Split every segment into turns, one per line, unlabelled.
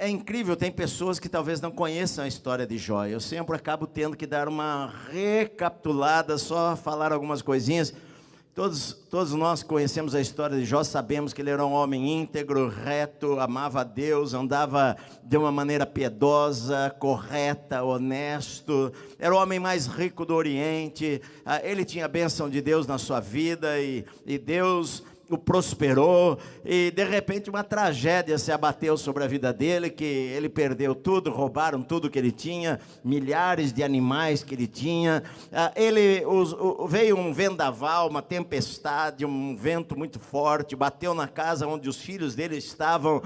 É incrível, tem pessoas que talvez não conheçam a história de Jó. Eu sempre acabo tendo que dar uma recapitulada, só falar algumas coisinhas. Todos nós conhecemos a história de Jó, sabemos que ele era um homem íntegro, reto, amava a Deus, andava de uma maneira piedosa, correta, honesto. Era o homem mais rico do Oriente. Ele tinha a bênção de Deus na sua vida e Deus o prosperou, e de repente uma tragédia se abateu sobre a vida dele, que ele perdeu tudo, roubaram tudo que ele tinha, milhares de animais que ele tinha. Veio um vendaval, uma tempestade, um vento muito forte, bateu na casa onde os filhos dele estavam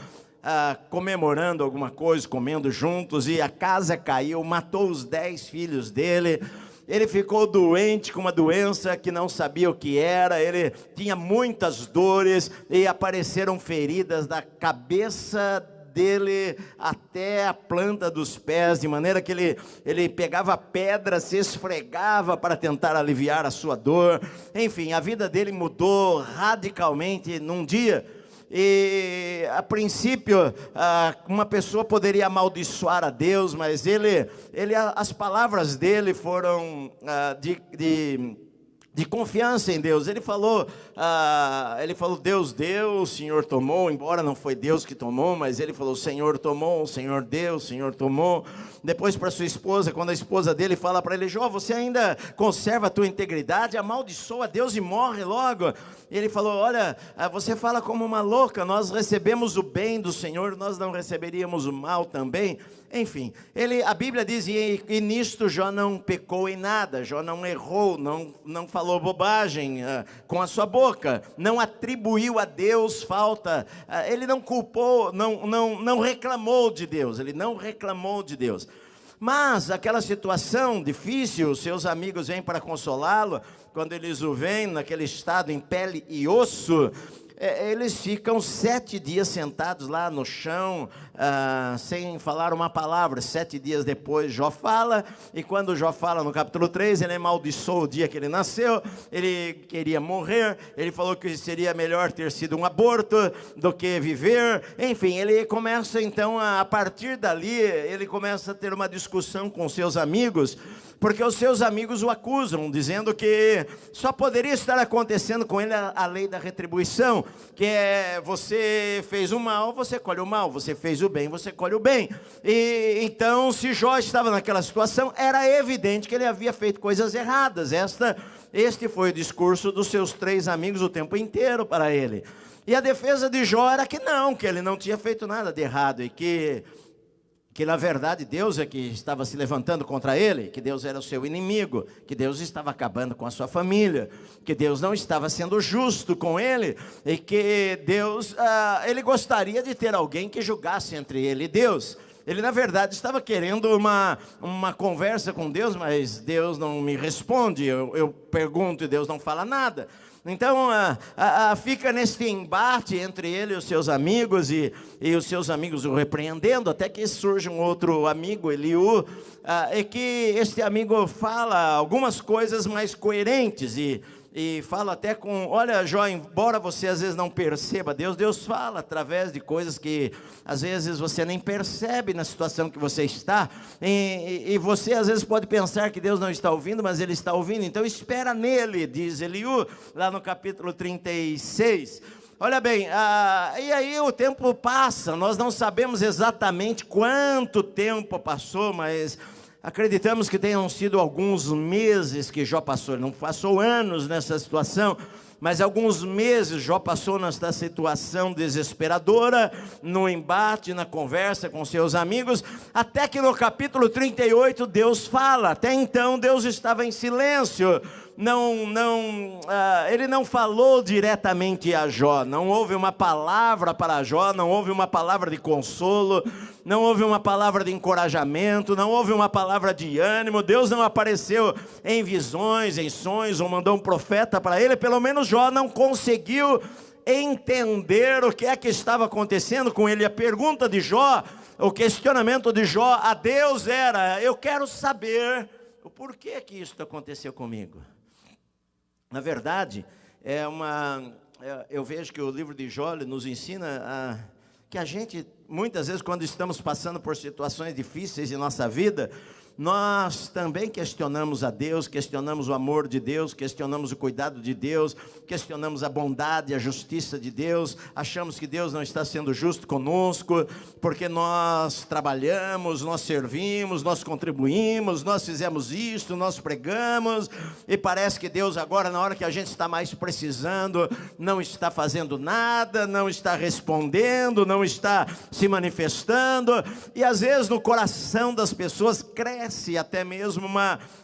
comemorando alguma coisa, comendo juntos, e a casa caiu, matou os 10 filhos dele. Ele ficou doente com uma doença que não sabia o que era, ele tinha muitas dores e apareceram feridas da cabeça dele até a planta dos pés, de maneira que ele pegava pedra, se esfregava para tentar aliviar a sua dor. Enfim, a vida dele mudou radicalmente num dia. E a princípio uma pessoa poderia amaldiçoar a Deus, mas as palavras dele foram de confiança em Deus. Ele falou, Deus deu, o Senhor tomou, embora não foi Deus que tomou, mas ele falou, o Senhor tomou, o Senhor deu, o Senhor tomou. Depois para sua esposa, quando a esposa dele fala para ele, Jó, você ainda conserva a tua integridade, amaldiçoa a Deus e morre logo. E ele falou, olha, você fala como uma louca, nós recebemos o bem do Senhor, nós não receberíamos o mal também? Enfim, a Bíblia diz, e nisto Jó não pecou em nada, Jó não errou, não falou bobagem com a sua boca, não atribuiu a Deus falta, ele não culpou, não reclamou de Deus, ele não reclamou de Deus. Mas aquela situação difícil, seus amigos vêm para consolá-lo, quando eles o veem naquele estado em pele e osso, eles ficam 7 dias sentados lá no chão, sem falar uma palavra. 7 dias depois Jó fala, e quando Jó fala no capítulo 3, ele amaldiçoou o dia que ele nasceu, ele queria morrer, ele falou que seria melhor ter sido um aborto do que viver. Enfim, ele começa então, a partir dali, ele começa a ter uma discussão com seus amigos, porque os seus amigos o acusam, dizendo que só poderia estar acontecendo com ele a lei da retribuição, que é, você fez o mal, você colhe o mal, você fez o bem, você colhe o bem. E então, se Jó estava naquela situação, era evidente que ele havia feito coisas erradas. Este foi o discurso dos seus 3 amigos o tempo inteiro para ele. E a defesa de Jó era que ele não tinha feito nada de errado, e que na verdade Deus é que estava se levantando contra ele, que Deus era o seu inimigo, que Deus estava acabando com a sua família, que Deus não estava sendo justo com ele, e que Deus, ele gostaria de ter alguém que julgasse entre ele e Deus. Ele na verdade estava querendo uma conversa com Deus, mas Deus não me responde, eu pergunto e Deus não fala nada. Então fica nesse embate entre ele e os seus amigos, e os seus amigos o repreendendo, até que surge um outro amigo, Eliú, e que este amigo fala algumas coisas mais coerentes, e fala até olha Jó, embora você às vezes não perceba Deus fala através de coisas que às vezes você nem percebe na situação que você está, e você às vezes pode pensar que Deus não está ouvindo, mas Ele está ouvindo, então espera nele, diz Eliú, lá no capítulo 36. Olha bem, e aí o tempo passa, nós não sabemos exatamente quanto tempo passou, mas acreditamos que tenham sido alguns meses que Jó passou. Ele não passou anos nessa situação, mas alguns meses Jó passou nessa situação desesperadora, no embate, na conversa com seus amigos, até que no capítulo 38 Deus fala. Até então Deus estava em silêncio, ele não falou diretamente a Jó, não houve uma palavra para Jó, não houve uma palavra de consolo, não houve uma palavra de encorajamento, não houve uma palavra de ânimo. Deus não apareceu em visões, em sonhos, ou mandou um profeta para ele. Pelo menos Jó não conseguiu entender o que é que estava acontecendo com ele. A pergunta de Jó, o questionamento de Jó a Deus era: eu quero saber o porquê que isso aconteceu comigo. Na verdade, eu vejo que o livro de Jó nos ensina que a gente muitas vezes, quando estamos passando por situações difíceis em nossa vida, nós também questionamos a Deus, questionamos o amor de Deus, questionamos o cuidado de Deus, questionamos a bondade e a justiça de Deus, achamos que Deus não está sendo justo conosco, porque nós trabalhamos, nós servimos, nós contribuímos, nós fizemos isto, nós pregamos, e parece que Deus agora, na hora que a gente está mais precisando, não está fazendo nada, não está respondendo, não está se manifestando, e às vezes no coração das pessoas cresce até mesmo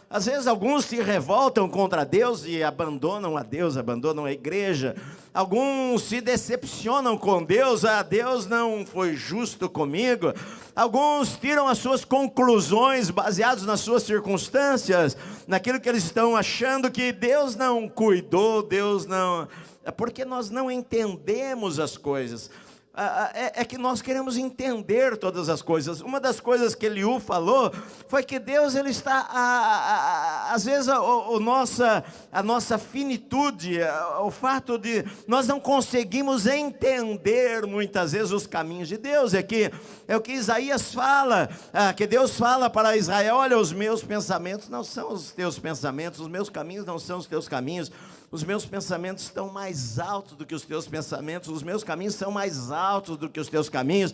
às vezes alguns se revoltam contra Deus e abandonam a Deus, abandonam a igreja. Alguns se decepcionam com Deus, Deus não foi justo comigo. Alguns tiram as suas conclusões baseadas nas suas circunstâncias, naquilo que eles estão achando que Deus não cuidou, Deus não... É porque nós não entendemos as coisas. É que nós queremos entender todas as coisas. Uma das coisas que Eliú falou foi que Deus, ele está, às vezes a nossa finitude, o fato de nós não conseguimos entender muitas vezes os caminhos de Deus. É o que Isaías fala, que Deus fala para Israel: olha, os meus pensamentos não são os teus pensamentos, os meus caminhos não são os teus caminhos. Os meus pensamentos estão mais altos do que os teus pensamentos, os meus caminhos são mais altos do que os teus caminhos.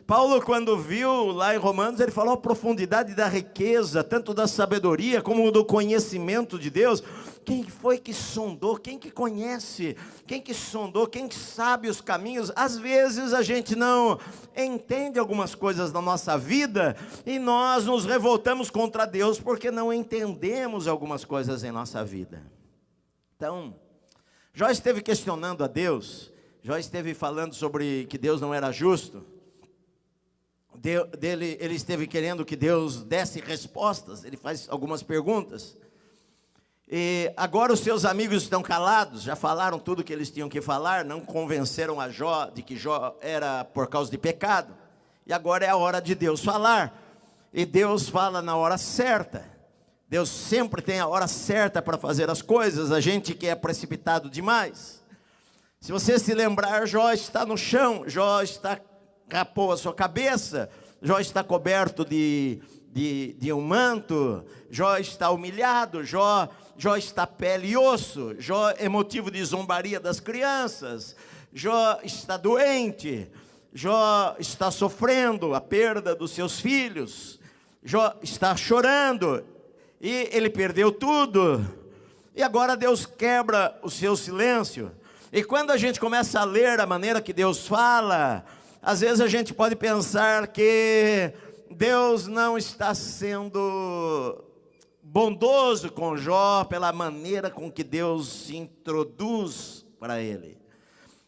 Paulo, quando viu lá em Romanos, ele falou a profundidade da riqueza, tanto da sabedoria como do conhecimento de Deus. Quem foi que sondou? Quem que conhece? Quem que sondou? Quem que sabe os caminhos? Às vezes a gente não entende algumas coisas da nossa vida e nós nos revoltamos contra Deus porque não entendemos algumas coisas em nossa vida. Então, Jó esteve questionando a Deus, Jó esteve falando sobre que Deus não era justo, ele esteve querendo que Deus desse respostas, ele faz algumas perguntas, e agora os seus amigos estão calados, já falaram tudo que eles tinham que falar, não convenceram a Jó de que Jó era por causa de pecado, e agora é a hora de Deus falar, e Deus fala na hora certa. Deus sempre tem a hora certa para fazer as coisas, a gente que é precipitado demais. Se você se lembrar, Jó está no chão, rapou a sua cabeça, Jó está coberto de um manto, Jó está humilhado, Jó está pele e osso, Jó é motivo de zombaria das crianças, Jó está doente, Jó está sofrendo a perda dos seus filhos, Jó está chorando, e ele perdeu tudo, e agora Deus quebra o seu silêncio, e quando a gente começa a ler a maneira que Deus fala, às vezes a gente pode pensar que Deus não está sendo bondoso com Jó, pela maneira com que Deus se introduz para ele.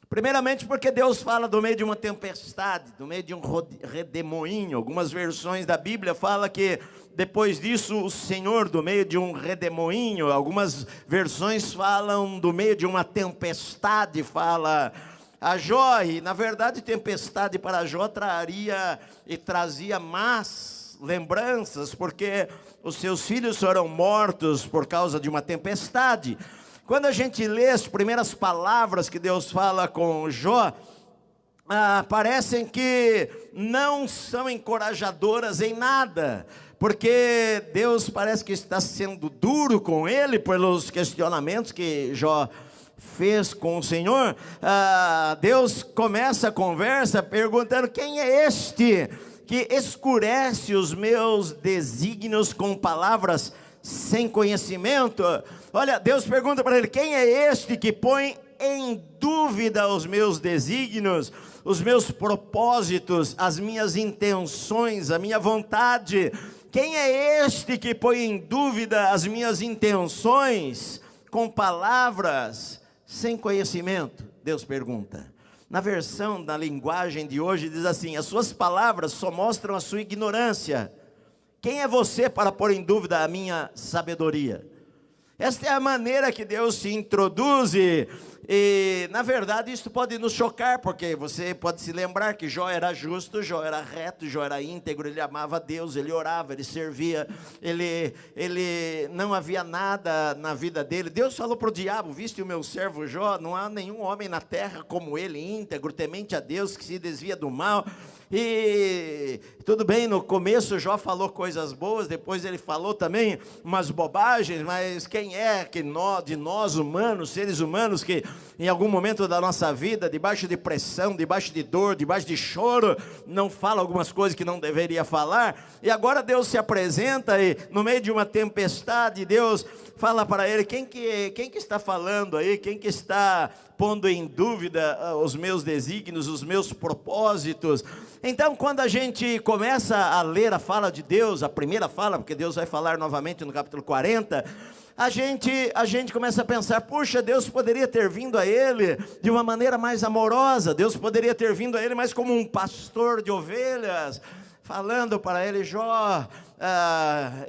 Primeiramente porque Deus fala do meio de uma tempestade, do meio de um redemoinho. Algumas versões da Bíblia falam que depois disso o Senhor do meio de um redemoinho. Algumas versões falam do meio de uma tempestade, fala a Jó. E na verdade tempestade para Jó traria e trazia más lembranças, porque os seus filhos foram mortos por causa de uma tempestade. Quando a gente lê as primeiras palavras que Deus fala com Jó, parecem que não são encorajadoras em nada, porque Deus parece que está sendo duro com ele pelos questionamentos que Jó fez com o Senhor. Deus começa a conversa perguntando: quem é este que escurece os meus desígnios com palavras sem conhecimento? Olha, Deus pergunta para ele: quem é este que põe em dúvida os meus desígnios, os meus propósitos, as minhas intenções, a minha vontade? Quem é este que põe em dúvida as minhas intenções com palavras sem conhecimento? Deus pergunta. Na versão da linguagem de hoje diz assim: as suas palavras só mostram a sua ignorância. Quem é você para pôr em dúvida a minha sabedoria? Esta é a maneira que Deus se introduz, e na verdade isso pode nos chocar, porque você pode se lembrar que Jó era justo, Jó era reto, Jó era íntegro, ele amava Deus, ele orava, ele servia, ele não havia nada na vida dele. Deus falou para o diabo: viste o meu servo Jó, não há nenhum homem na terra como ele, íntegro, temente a Deus, que se desvia do mal. E tudo bem, no começo Jó falou coisas boas, depois ele falou também umas bobagens, mas quem é que de nós humanos, seres humanos, que em algum momento da nossa vida, debaixo de pressão, debaixo de dor, debaixo de choro, não fala algumas coisas que não deveria falar? E agora Deus se apresenta e no meio de uma tempestade, Deus fala para ele: quem que está falando aí? Quem que está pondo em dúvida os meus desígnios, os meus propósitos? Então, quando a gente começa a ler a fala de Deus, a primeira fala, porque Deus vai falar novamente no capítulo 40, a gente começa a pensar: puxa, Deus poderia ter vindo a ele de uma maneira mais amorosa, Deus poderia ter vindo a ele mais como um pastor de ovelhas, falando para ele: Jó,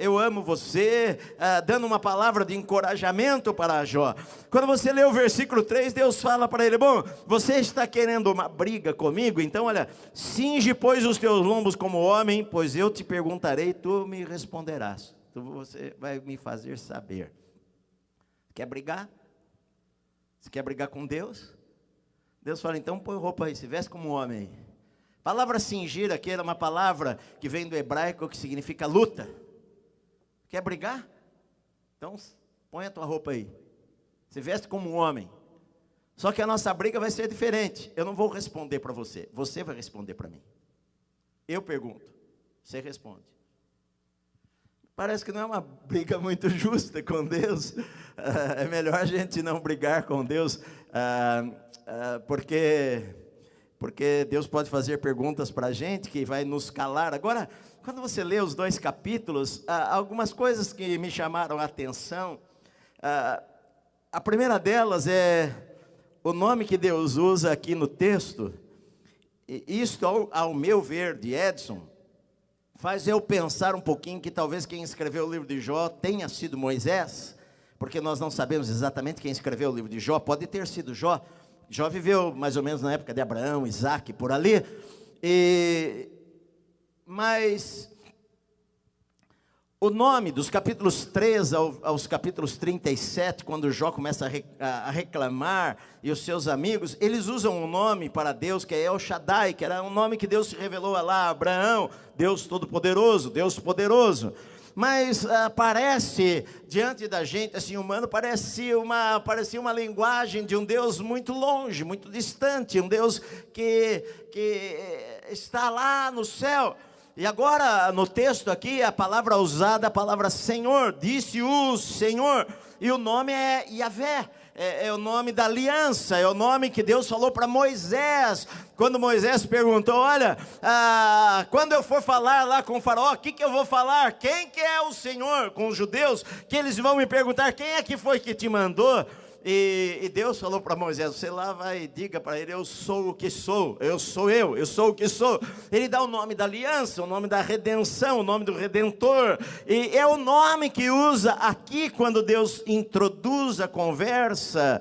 eu amo você, dando uma palavra de encorajamento para Jó. Quando você lê o versículo 3, Deus fala para ele: bom, você está querendo uma briga comigo? Então olha, cinge pois os teus lombos como homem, pois eu te perguntarei, tu me responderás, você vai me fazer saber. Quer brigar? Você quer brigar com Deus? Deus fala: então põe roupa aí, se veste como um homem aí. A palavra cingir aqui era uma palavra que vem do hebraico que significa luta. Quer brigar? Então põe a tua roupa aí, se veste como um homem. Só que a nossa briga vai ser diferente. Eu não vou responder para você, você vai responder para mim. Eu pergunto, você responde. Parece que não é uma briga muito justa com Deus. É melhor a gente não brigar com Deus, porque Deus pode fazer perguntas para a gente que vai nos calar. Agora, quando você lê os 2 capítulos, algumas coisas que me chamaram a atenção. A primeira delas é o nome que Deus usa aqui no texto. E isto, ao meu ver, de Edson, faz eu pensar um pouquinho que talvez quem escreveu o livro de Jó tenha sido Moisés, porque nós não sabemos exatamente quem escreveu o livro de Jó. Pode ter sido Jó. Jó viveu mais ou menos na época de Abraão, Isaac, por ali. Mas o nome dos capítulos 3 aos capítulos 37, quando Jó começa a reclamar, e os seus amigos, eles usam um nome para Deus que é El Shaddai, que era um nome que Deus se revelou a lá, Abraão, Deus Todo-Poderoso, Deus Poderoso. Mas parece, diante da gente, assim, humano, parecia uma linguagem de um Deus muito longe, muito distante, um Deus que está lá no céu. E agora, no texto aqui, a palavra usada, a palavra Senhor, disse o Senhor, e o nome é Yahvé. É o nome da aliança, é o nome que Deus falou para Moisés, quando Moisés perguntou: olha, quando eu for falar lá com o faraó, o que eu vou falar? Quem que é o Senhor? Com os judeus, que eles vão me perguntar: quem é que foi que te mandou? E Deus falou para Moisés: você lá vai e diga para ele: eu sou o que sou, eu sou o que sou. Ele dá o nome da aliança, o nome da redenção, o nome do Redentor, e é o nome que usa aqui quando Deus introduz a conversa,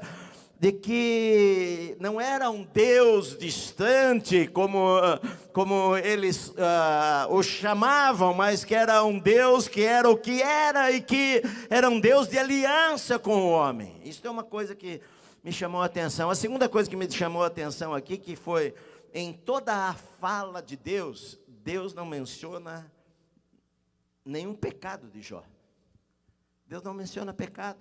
de que não era um Deus distante, como eles o chamavam, mas que era um Deus que era o que era, e que era um Deus de aliança com o homem. Isso é uma coisa que me chamou a atenção. A segunda coisa que me chamou a atenção aqui, que foi, em toda a fala de Deus, Deus não menciona nenhum pecado de Jó. Deus não menciona pecado.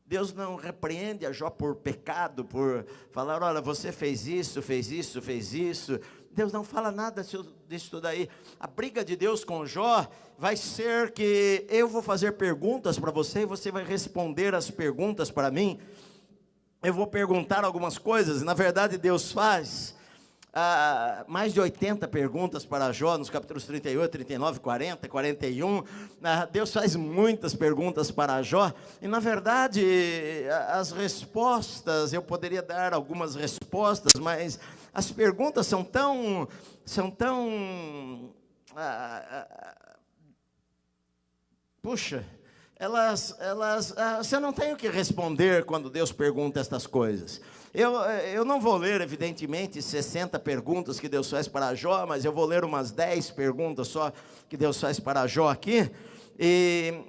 Deus não repreende a Jó por pecado, por falar: olha, você fez isso, fez isso, fez isso. Deus não fala nada disso daí. A briga de Deus com Jó vai ser que eu vou fazer perguntas para você, e você vai responder as perguntas para mim. Eu vou perguntar algumas coisas, na verdade Deus faz mais de 80 perguntas para Jó, nos capítulos 38, 39, 40, 41, Deus faz muitas perguntas para Jó, e na verdade, as respostas, eu poderia dar algumas respostas, mas as perguntas são tão puxa, você não tem o que responder quando Deus pergunta estas coisas. Eu não vou ler, evidentemente, 60 perguntas que Deus faz para Jó, mas eu vou ler umas 10 perguntas só que Deus faz para Jó aqui. E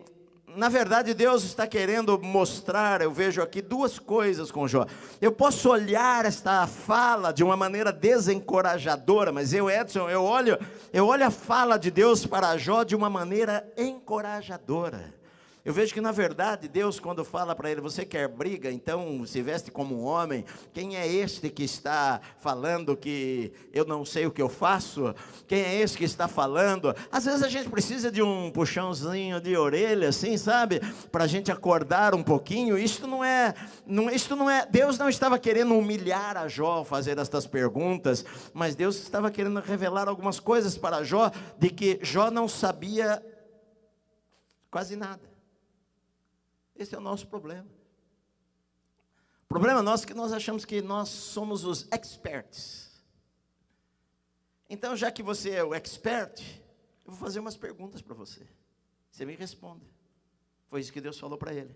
na verdade, Deus está querendo mostrar, eu vejo aqui duas coisas com Jó. Eu posso olhar esta fala de uma maneira desencorajadora, mas Edson, eu olho a fala de Deus para Jó de uma maneira encorajadora. Eu vejo que, na verdade, Deus, quando fala para ele, você quer briga, então se veste como um homem. Quem é este que está falando que eu não sei o que eu faço? Quem é esse que está falando? Às vezes a gente precisa de um puxãozinho de orelha, assim, sabe? Para a gente acordar um pouquinho. Isto não é, Deus não estava querendo humilhar a Jó, fazer estas perguntas, mas Deus estava querendo revelar algumas coisas para Jó, de que Jó não sabia quase nada. Esse é o nosso problema. O problema nosso é que nós achamos que nós somos os experts. Então, já que você é o expert, eu vou fazer umas perguntas para você. Você me responde. Foi isso que Deus falou para ele.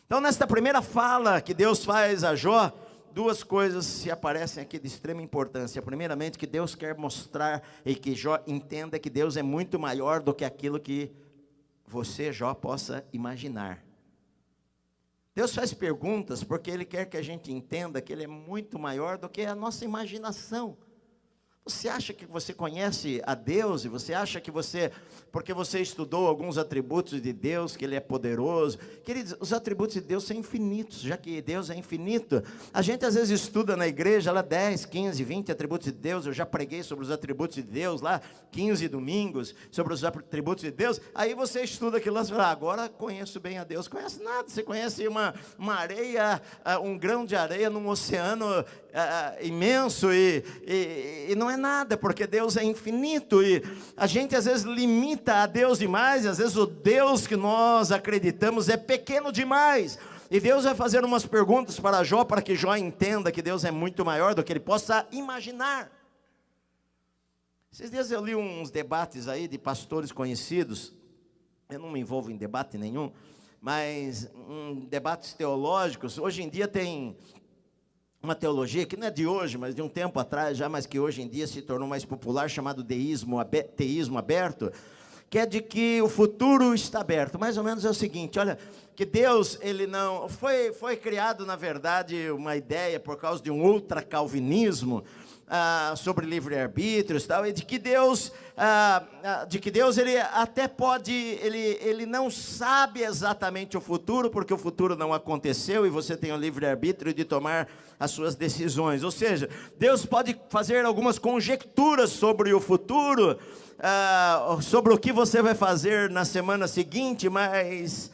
Então, nesta primeira fala que Deus faz a Jó, duas coisas se aparecem aqui de extrema importância. Primeiramente, que Deus quer mostrar e que Jó entenda que Deus é muito maior do que aquilo que você, Jó, possa imaginar. Deus faz perguntas porque Ele quer que a gente entenda que Ele é muito maior do que a nossa imaginação. Você acha que você conhece a Deus, e você acha que porque você estudou alguns atributos de Deus, que Ele é poderoso. Queridos, os atributos de Deus são infinitos, já que Deus é infinito. A gente às vezes estuda na igreja, lá 10, 15, 20 atributos de Deus. Eu já preguei sobre os atributos de Deus lá, 15 domingos, sobre os atributos de Deus. Aí você estuda aquilo lá e fala, agora conheço bem a Deus. Conhece nada, você conhece uma areia, um grão de areia num oceano imenso, e não é nada, porque Deus é infinito, e a gente às vezes limita a Deus demais, e às vezes o Deus que nós acreditamos é pequeno demais, e Deus vai fazer umas perguntas para Jó, para que Jó entenda que Deus é muito maior do que ele possa imaginar. Esses dias eu li uns debates aí de pastores conhecidos, eu não me envolvo em debate nenhum, mas debates teológicos. Hoje em dia tem uma teologia que não é de hoje, mas de um tempo atrás já, mas que hoje em dia se tornou mais popular, chamado teísmo aberto, que é de que o futuro está aberto. Mais ou menos é o seguinte, olha, que Deus, Ele não... Foi criado, na verdade, uma ideia por causa de um ultracalvinismo, sobre livre-arbítrio e tal, e de que Deus, ele até pode, ele não sabe exatamente o futuro, porque o futuro não aconteceu, e você tem o livre-arbítrio de tomar as suas decisões. Ou seja, Deus pode fazer algumas conjecturas sobre o futuro, sobre o que você vai fazer na semana seguinte, mas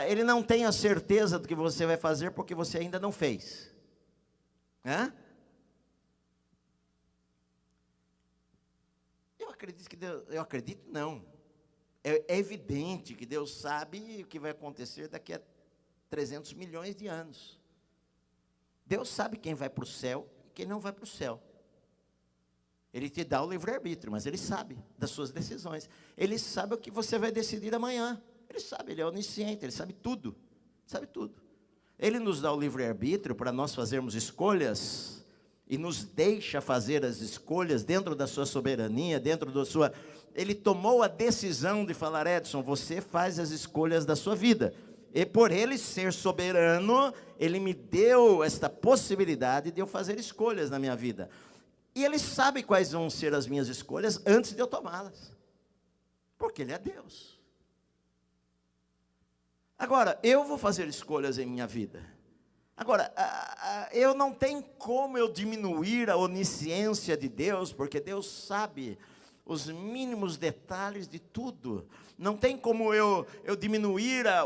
Ele não tem a certeza do que você vai fazer, porque você ainda não fez. É evidente que Deus sabe o que vai acontecer daqui a 300 milhões de anos. Deus sabe quem vai para o céu e quem não vai para o céu. Ele te dá o livre-arbítrio, mas Ele sabe das suas decisões. Ele sabe o que você vai decidir amanhã. Ele sabe, Ele é onisciente, Ele sabe tudo. Sabe tudo. Ele nos dá o livre-arbítrio para nós fazermos escolhas, e nos deixa fazer as escolhas dentro da sua soberania, dentro da sua... Ele tomou a decisão de falar, Edson, você faz as escolhas da sua vida. E por Ele ser soberano, Ele me deu esta possibilidade de eu fazer escolhas na minha vida. E Ele sabe quais vão ser as minhas escolhas antes de eu tomá-las. Porque Ele é Deus. Agora, eu vou fazer escolhas em minha vida. Agora, eu não tenho como eu diminuir a onisciência de Deus, porque Deus sabe os mínimos detalhes de tudo. Não tem como eu diminuir a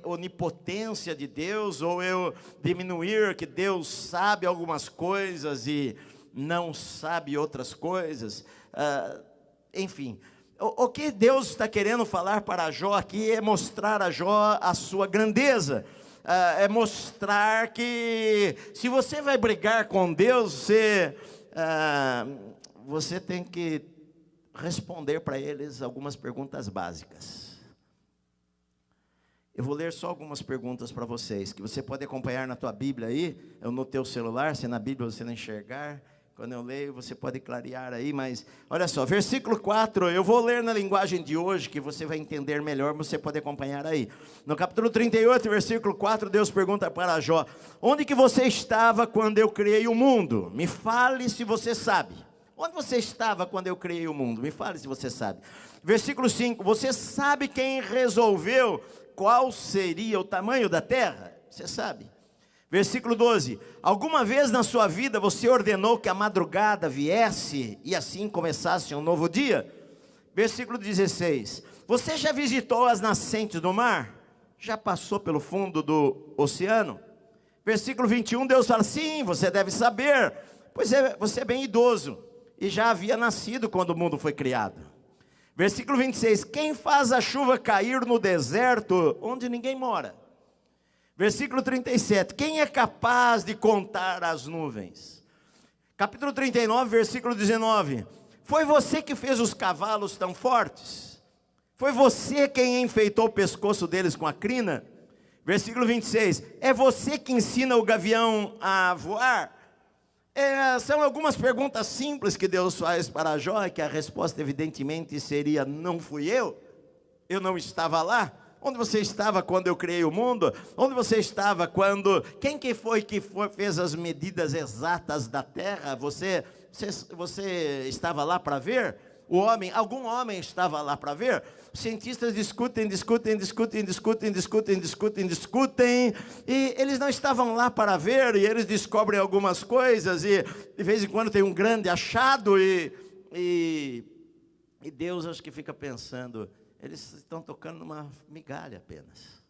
onipotência de Deus, ou eu diminuir que Deus sabe algumas coisas e não sabe outras coisas. Enfim, o que Deus está querendo falar para Jó aqui é mostrar a Jó a sua grandeza. É mostrar que se você vai brigar com Deus, você tem que responder para eles algumas perguntas básicas. Eu vou ler só algumas perguntas para vocês, que você pode acompanhar na tua Bíblia aí, ou no teu celular, se na Bíblia você não enxergar, Quando eu leio, você pode clarear aí, mas olha só, versículo 4, eu vou ler na linguagem de hoje, que você vai entender melhor, você pode acompanhar aí. No capítulo 38, versículo 4, Deus pergunta para Jó: onde que você estava quando eu criei o mundo? Me fale se você sabe. Onde você estava quando eu criei o mundo? Me fale se você sabe. Versículo 5, você sabe quem resolveu qual seria o tamanho da terra? Você sabe. Versículo 12, alguma vez na sua vida você ordenou que a madrugada viesse e assim começasse um novo dia? Versículo 16, você já visitou as nascentes do mar? Já passou pelo fundo do oceano? Versículo 21, Deus fala: sim, você deve saber, pois você é bem idoso e já havia nascido quando o mundo foi criado. Versículo 26, quem faz a chuva cair no deserto onde ninguém mora? Versículo 37, quem é capaz de contar as nuvens? Capítulo 39, versículo 19, foi você que fez os cavalos tão fortes? Foi você quem enfeitou o pescoço deles com a crina? Versículo 26, é você que ensina o gavião a voar? São algumas perguntas simples que Deus faz para Jó, que a resposta evidentemente seria: não fui eu não estava lá. Onde você estava quando eu criei o mundo? Onde você estava quando... Quem que fez as medidas exatas da terra? Você estava lá para ver? Algum homem estava lá para ver? Os cientistas discutem, e eles não estavam lá para ver, e eles descobrem algumas coisas, e de vez em quando tem um grande achado, e Deus acho que fica pensando: eles estão tocando numa migalha apenas.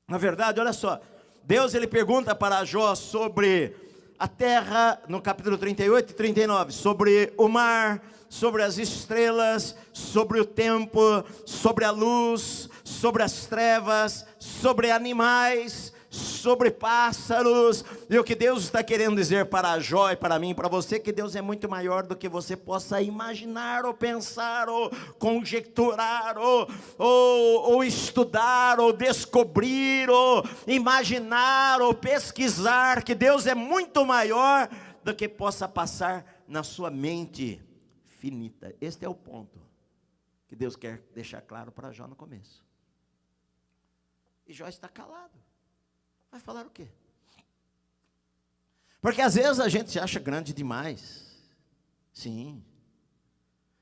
Na verdade, olha só, Deus ele pergunta para Jó sobre a terra, no capítulo 38 e 39, sobre o mar, sobre as estrelas, sobre o tempo, sobre a luz, sobre as trevas, sobre animais, sobre pássaros. E o que Deus está querendo dizer para Jó e para mim, para você, que Deus é muito maior do que você possa imaginar, ou pensar, ou conjecturar, ou estudar, ou descobrir, ou imaginar, ou pesquisar, que Deus é muito maior do que possa passar na sua mente finita. Este é o ponto que Deus quer deixar claro para Jó no começo. E Jó está calado. Vai falar o quê? Porque às vezes a gente se acha grande demais. Sim.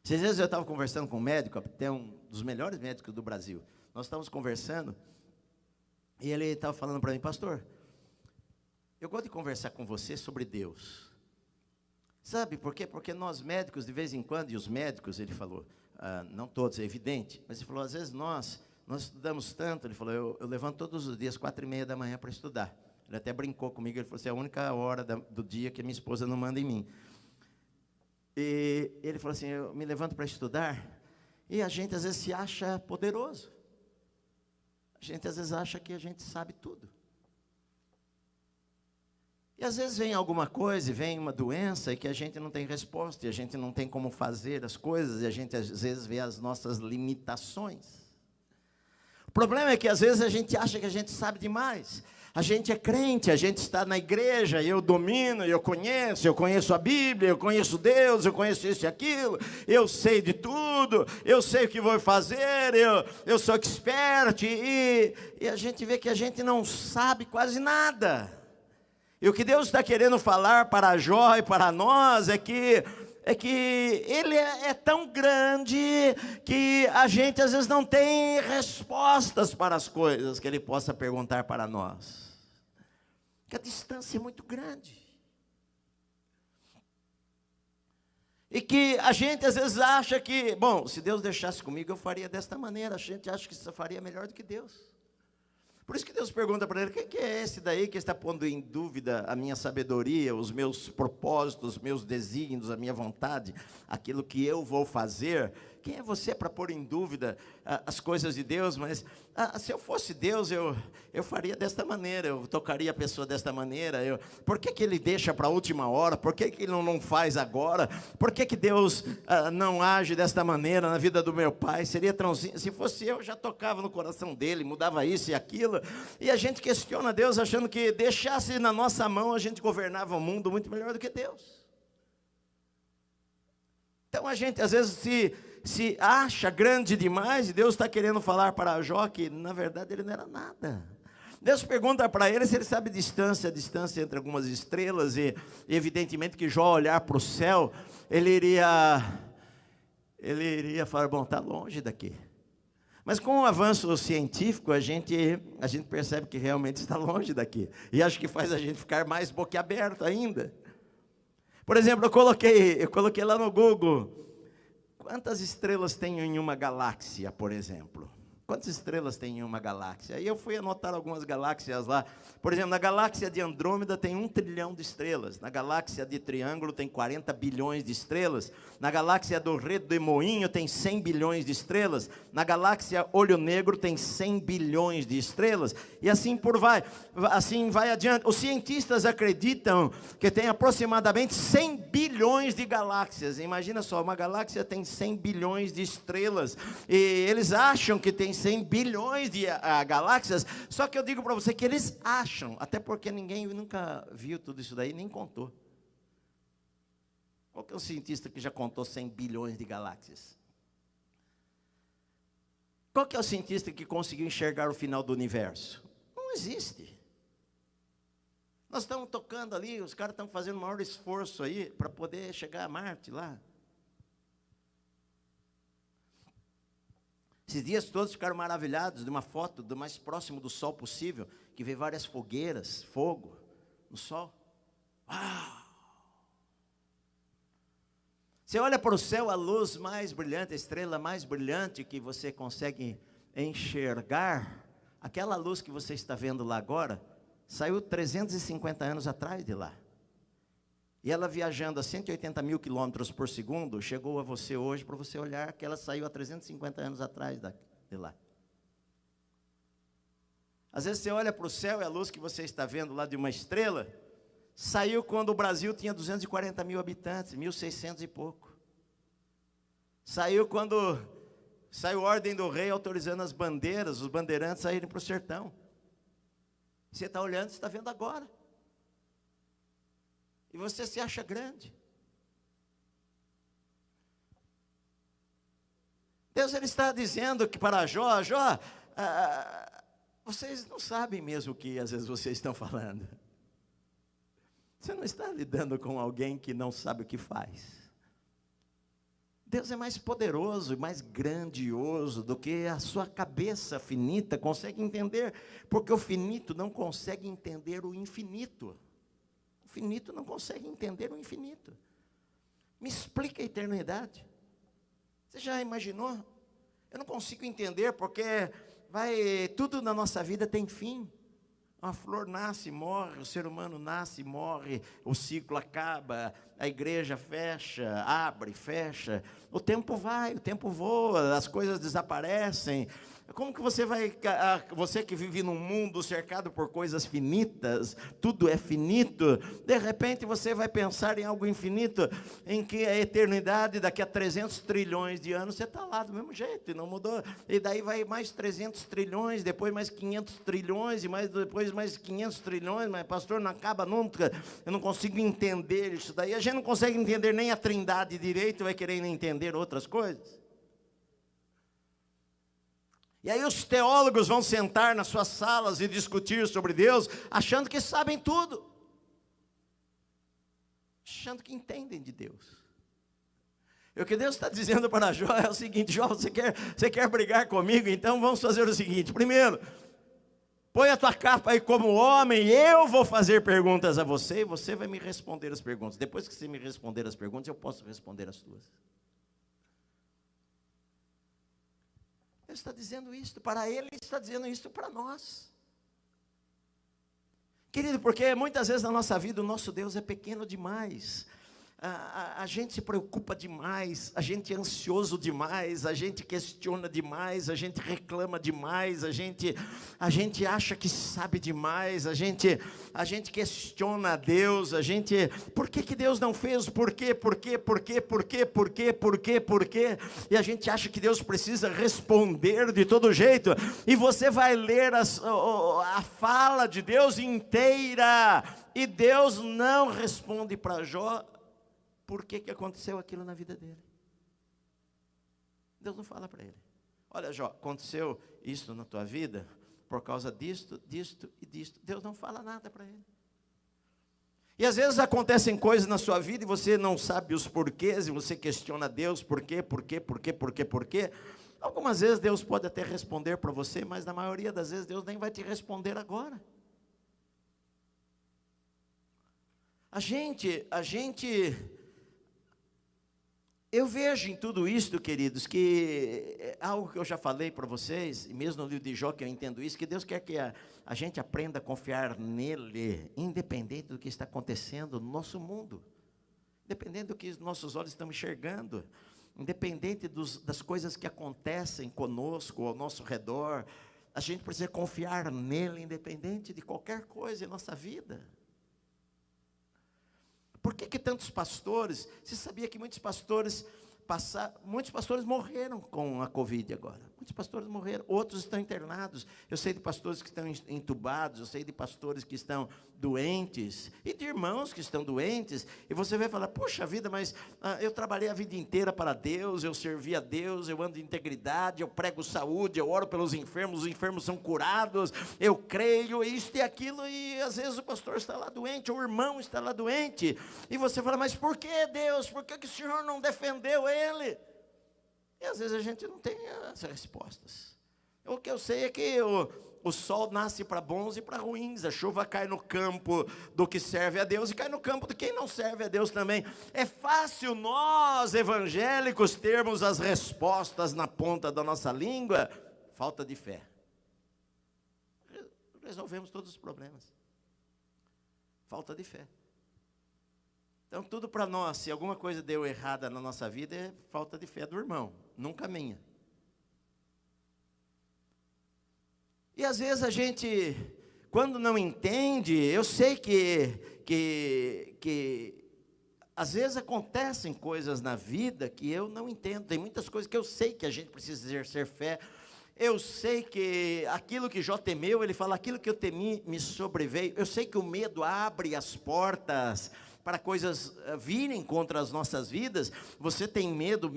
Às vezes eu estava conversando com um médico, até um dos melhores médicos do Brasil. Nós estávamos conversando, e ele estava falando para mim: pastor, eu gosto de conversar com você sobre Deus. Sabe por quê? Porque nós médicos, de vez em quando, e os médicos, ele falou, não todos, é evidente, mas ele falou, às vezes nós estudamos tanto. Ele falou, eu levanto todos os dias 4:30 da manhã para estudar. Ele até brincou comigo, ele falou assim: é a única hora do dia que a minha esposa não manda em mim. E ele falou assim: eu me levanto para estudar, e a gente às vezes se acha poderoso. A gente às vezes acha que a gente sabe tudo. E às vezes vem alguma coisa, e vem uma doença, e que a gente não tem resposta, e a gente não tem como fazer as coisas, e a gente às vezes vê as nossas limitações. O problema é que às vezes a gente acha que a gente sabe demais. A gente é crente, a gente está na igreja, eu domino, eu conheço a Bíblia, eu conheço Deus, eu conheço isso e aquilo, eu sei de tudo, eu sei o que vou fazer, eu sou expert, e a gente vê que a gente não sabe quase nada. E o que Deus está querendo falar para Jó e para nós é que Ele é tão grande que a gente às vezes não tem respostas para as coisas que Ele possa perguntar para nós. Que a distância é muito grande. E que a gente às vezes acha que, bom, se Deus deixasse comigo eu faria desta maneira. A gente acha que isso faria melhor do que Deus. Por isso que Deus pergunta para ele: quem que é esse daí que está pondo em dúvida a minha sabedoria, os meus propósitos, os meus desígnios, a minha vontade, aquilo que eu vou fazer? Quem é você para pôr em dúvida as coisas de Deus? Mas se eu fosse Deus, eu faria desta maneira, eu tocaria a pessoa desta maneira. Por que Ele deixa para a última hora? Por que Ele não faz agora? Por que Deus não age desta maneira na vida do meu pai? Seria tão simples. Se fosse eu, já tocava no coração dele, mudava isso e aquilo. E a gente questiona Deus achando que deixasse na nossa mão, a gente governava o mundo muito melhor do que Deus. Então a gente às vezes se acha grande demais e Deus está querendo falar para Jó que na verdade ele não era nada. Deus pergunta para ele se ele sabe a distância entre algumas estrelas, e evidentemente que Jó olhar para o céu, ele iria falar, bom, está longe daqui. Mas com o avanço científico, a gente percebe que realmente está longe daqui. E acho que faz a gente ficar mais boquiaberto ainda. Por exemplo, eu coloquei lá no Google, quantas estrelas tem em uma galáxia, por exemplo? Quantas estrelas tem em uma galáxia? Aí eu fui anotar algumas galáxias lá. Por exemplo, na galáxia de Andrômeda tem 1 trilhão de estrelas. Na galáxia de Triângulo tem 40 bilhões de estrelas. Na galáxia do Redemoinho tem 100 bilhões de estrelas. Na galáxia Olho Negro tem 100 bilhões de estrelas. E assim vai adiante. Os cientistas acreditam que tem aproximadamente 100 bilhões de galáxias. Imagina só, uma galáxia tem 100 bilhões de estrelas. E eles acham que tem 100 bilhões de galáxias, só que eu digo para você que eles acham, até porque ninguém nunca viu tudo isso daí, nem contou. Qual que é o cientista que já contou 100 bilhões de galáxias? Qual que é o cientista que conseguiu enxergar o final do universo? Não existe. Nós estamos tocando ali, os caras estão fazendo o maior esforço aí, para poder chegar a Marte lá. Esses dias todos ficaram maravilhados de uma foto do mais próximo do Sol possível, que vê várias fogueiras, fogo no Sol. Uau! Você olha para o céu, a luz mais brilhante, a estrela mais brilhante que você consegue enxergar, aquela luz que você está vendo lá agora, saiu 350 anos atrás de lá. E ela viajando a 180 mil quilômetros por segundo, chegou a você hoje para você olhar que ela saiu há 350 anos atrás de lá. Às vezes você olha para o céu e a luz que você está vendo lá de uma estrela, saiu quando o Brasil tinha 240 mil habitantes, 1.600 e pouco. Saiu quando saiu a ordem do rei autorizando as bandeiras, os bandeirantes a irem para o sertão. Você está olhando, você está vendo agora. E você se acha grande. Deus ele está dizendo que para Jó, vocês não sabem mesmo o que às vezes vocês estão falando. Você não está lidando com alguém que não sabe o que faz. Deus é mais poderoso e mais grandioso do que a sua cabeça finita consegue entender, porque o finito não consegue entender o infinito. O finito não consegue entender o infinito. Me explica a eternidade. Você já imaginou? Eu não consigo entender porque tudo na nossa vida tem fim. A flor nasce, morre, o ser humano nasce, morre, o ciclo acaba, a igreja fecha, abre, fecha. O tempo vai, o tempo voa, as coisas desaparecem. Como que você que vive num mundo cercado por coisas finitas, tudo é finito, de repente você vai pensar em algo infinito, em que a eternidade, daqui a 300 trilhões de anos, você está lá do mesmo jeito, e não mudou, e daí vai mais 300 trilhões, depois mais 500 trilhões, e depois mais 500 trilhões, mas pastor, não acaba nunca, eu não consigo entender isso daí, a gente não consegue entender nem a trindade direito, vai querer entender outras coisas. E aí os teólogos vão sentar nas suas salas e discutir sobre Deus, achando que sabem tudo. Achando que entendem de Deus. E o que Deus está dizendo para Jó é o seguinte: Jó, você quer brigar comigo? Então vamos fazer o seguinte: primeiro, põe a tua capa aí como homem, eu vou fazer perguntas a você, e você vai me responder as perguntas. Depois que você me responder as perguntas, eu posso responder as tuas. Ele está dizendo isso para ele, ele está dizendo isso para nós. Querido, porque muitas vezes na nossa vida o nosso Deus é pequeno demais. A gente se preocupa demais, a gente é ansioso demais, a gente questiona demais, a gente reclama demais, a gente acha que sabe demais, a gente questiona a Deus, por que Deus não fez? Por quê? E a gente acha que Deus precisa responder de todo jeito, e você vai ler a fala de Deus inteira, e Deus não responde para Jó. Por que aconteceu aquilo na vida dele? Deus não fala para ele. Olha, Jó, aconteceu isso na tua vida por causa disto e disto. Deus não fala nada para ele. E às vezes acontecem coisas na sua vida e você não sabe os porquês, e você questiona Deus, por quê? Algumas vezes Deus pode até responder para você, mas na maioria das vezes Deus nem vai te responder agora. Eu vejo em tudo isto, queridos, que é algo que eu já falei para vocês, e mesmo no livro de Jó que eu entendo isso, que Deus quer que a gente aprenda a confiar nele, independente do que está acontecendo no nosso mundo, independente do que os nossos olhos estão enxergando, independente das coisas que acontecem conosco, ao nosso redor, a gente precisa confiar nele, independente de qualquer coisa em nossa vida. Por que tantos pastores? Você sabia que muitos pastores morreram com a Covid agora? Muitos pastores morreram, outros estão internados. Eu sei de pastores que estão entubados, eu sei de pastores que estão doentes, e de irmãos que estão doentes, e você vai falar, puxa vida, mas eu trabalhei a vida inteira para Deus, eu servi a Deus, eu ando em integridade, eu prego saúde, eu oro pelos enfermos, os enfermos são curados, eu creio, isto e aquilo, e às vezes o pastor está lá doente, ou o irmão está lá doente, e você fala, mas por que Deus? Por que o Senhor não defendeu ele? E às vezes a gente não tem as respostas. O que eu sei é que o sol nasce para bons e para ruins, a chuva cai no campo do que serve a Deus e cai no campo de quem não serve a Deus também. É fácil nós, evangélicos, termos as respostas na ponta da nossa língua. Falta de fé. Resolvemos todos os problemas. Falta de fé. Então, tudo para nós, se alguma coisa deu errada na nossa vida, é falta de fé do irmão, nunca minha. E às vezes a gente, quando não entende, eu sei que às vezes acontecem coisas na vida que eu não entendo. Tem muitas coisas que eu sei que a gente precisa exercer fé. Eu sei que aquilo que Jó temeu, ele fala, aquilo que eu temi me sobreveio. Eu sei que o medo abre as portas para coisas virem contra as nossas vidas. Você tem medo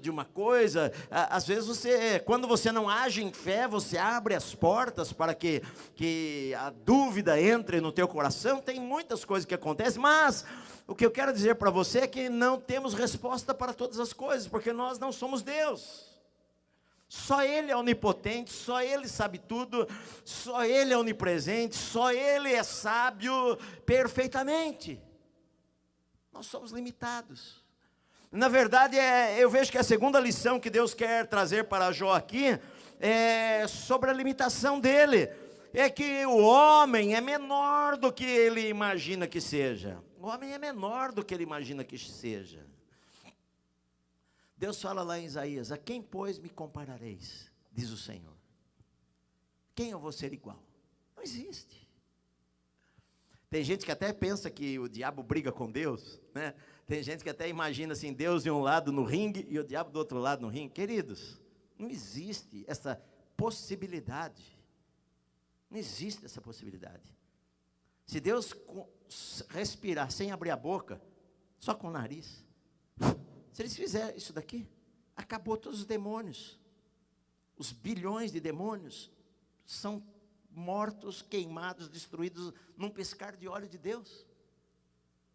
de uma coisa. Às vezes quando você não age em fé, você abre as portas para que a dúvida entre no teu coração. Tem muitas coisas que acontecem, mas o que eu quero dizer para você é que não temos resposta para todas as coisas, porque nós não somos Deus. Só Ele é onipotente, só Ele sabe tudo, só Ele é onipresente, só Ele é sábio perfeitamente. Nós somos limitados. Na verdade, eu vejo que a segunda lição que Deus quer trazer para Jó aqui é sobre a limitação dele. É que o homem é menor do que ele imagina que seja. O homem é menor do que ele imagina que seja. Deus fala lá em Isaías, a quem, pois, me comparareis? Diz o Senhor. Quem eu vou ser igual? Não existe. Tem gente que até pensa que o diabo briga com Deus, né? Tem gente que até imagina assim, Deus de um lado no ringue e o diabo do outro lado no ringue. Queridos, não existe essa possibilidade. Não existe essa possibilidade. Se Deus respirar sem abrir a boca, só com o nariz, se eles fizerem isso daqui, acabou todos os demônios. Os bilhões de demônios são mortos, queimados, destruídos num piscar de olho de Deus.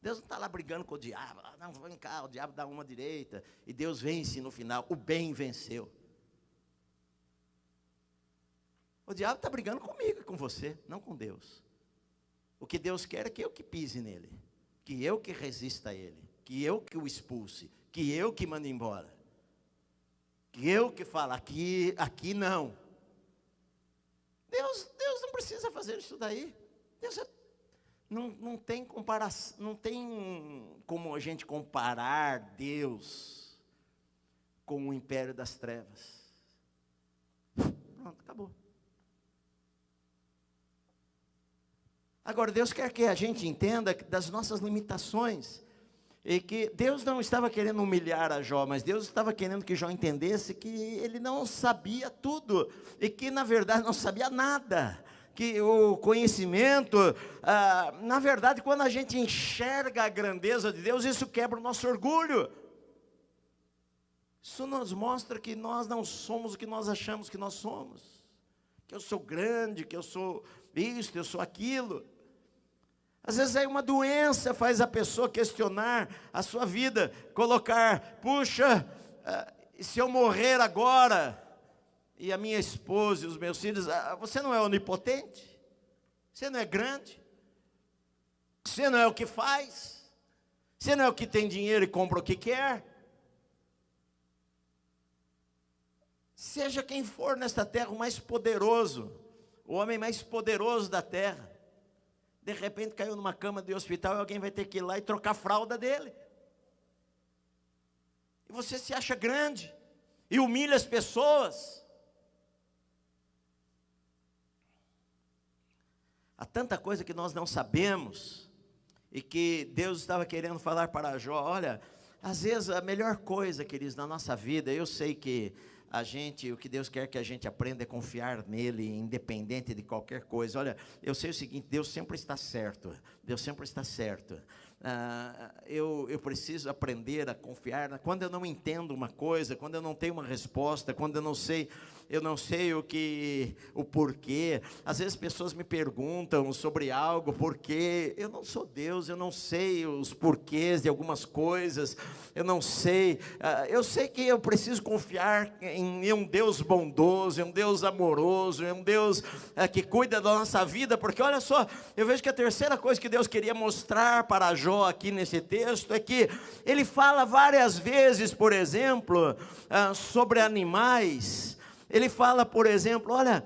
Deus não está lá brigando com o diabo. Não, vem cá, o diabo dá uma direita e Deus vence no final. O bem venceu. O diabo está brigando comigo e com você, não com Deus. O que Deus quer é que eu que pise nele, que eu que resista a ele, que eu que o expulse, que eu que mando embora, que eu que falo, aqui não. Deus não precisa fazer isso daí. Não tem comparação, não tem como a gente comparar Deus com o império das trevas. Pronto, acabou. Agora, Deus quer que a gente entenda das nossas limitações, e que Deus não estava querendo humilhar a Jó, mas Deus estava querendo que Jó entendesse que ele não sabia tudo, e que na verdade não sabia nada, que o conhecimento, na verdade, quando a gente enxerga a grandeza de Deus, isso quebra o nosso orgulho. Isso nos mostra que nós não somos o que nós achamos que nós somos, que eu sou grande, que eu sou isto, eu sou aquilo. Às vezes aí uma doença faz a pessoa questionar a sua vida, colocar, puxa, se eu morrer agora, e a minha esposa e os meus filhos, você não é onipotente? Você não é grande? Você não é o que faz? Você não é o que tem dinheiro e compra o que quer? Seja quem for nesta terra o mais poderoso, o homem mais poderoso da terra, de repente caiu numa cama de hospital e alguém vai ter que ir lá e trocar a fralda dele. E você se acha grande e humilha as pessoas. Há tanta coisa que nós não sabemos e que Deus estava querendo falar para Jó. Olha, às vezes a melhor coisa, queridos, na nossa vida, eu sei que o que Deus quer que a gente aprenda é confiar nele, independente de qualquer coisa. Olha, eu sei o seguinte, Deus sempre está certo, Deus sempre está certo. Eu preciso aprender a confiar, quando eu não entendo uma coisa, quando eu não tenho uma resposta, quando eu não sei o porquê. Às vezes pessoas me perguntam sobre algo, porque eu não sou Deus, eu não sei os porquês de algumas coisas, eu não sei, eu sei que eu preciso confiar em um Deus bondoso, em um Deus amoroso, em um Deus que cuida da nossa vida, porque olha só, eu vejo que a terceira coisa que Deus queria mostrar para Jó aqui nesse texto, é que ele fala várias vezes, por exemplo, sobre animais. Ele fala, por exemplo, olha,